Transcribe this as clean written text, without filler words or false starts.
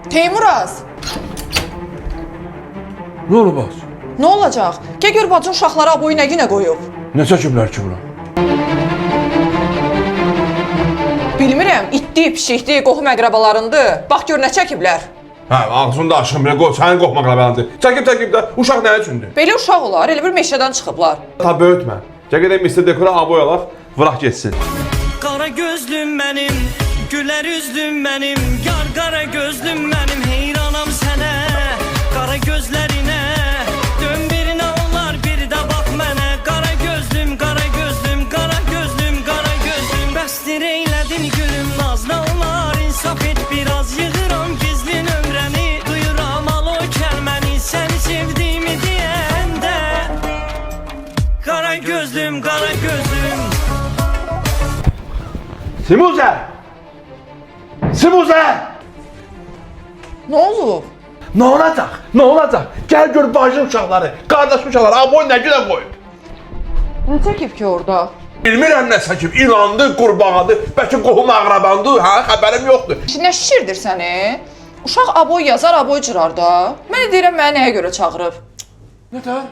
Teymuraz, Nə olub az? nə olacaq? Gəl gör bacın uşaqları aboyu nə günə qoyub. Nə çəkiblər ki bura? Bilmirəm, itdi, pişikdi, qohum əqrabalarındır. Bax gör nə çəkiblər. Hə, ağzını da açın belə, sənin qoxmaq qələbələndi. Çəkib də, uşaq nə üçündür? Belə uşaq olar, elə bir meşədən çıxıblar. Ta böyütmə. Gəl gedək Mr. Dekora aboy alaq, vıraq getsin. Qara gözlüm mənim, gülər üzlüm mənim, yar qara gözlüm mənim, heyranam sənə, qara gözlərinə. Dön birinə onlar, bir də bax mənə, qara gözlüm, qara gözlüm, qara gözlüm, qara gözlüm. Bəsdir eylədin gülüm, nazlı olar, insaf et biraz, yığıram gizli nömrəni, duyuram al o kəlməni, səni sevdiyimi deyəndə. Qara gözlüm, qara gözlüm. Simuzə! Simuzə! Nə olub? Nə olacaq? Nə olacaq? Gəl gör bacı uşaqları, qardaş uşaqları, aboy nə günə qoyub? Nə çəkib ki orada? Bilmirəm nə çəkib, ilandı, qurbağadı, bəlkə qohum ağrabandı, hə, xəbərim yoxdur. Nə şişirdir səni? Uşaq aboy yazar, aboy cırar da. Mən deyirəm, mənə nəyə görə çağırıb? Nə tər?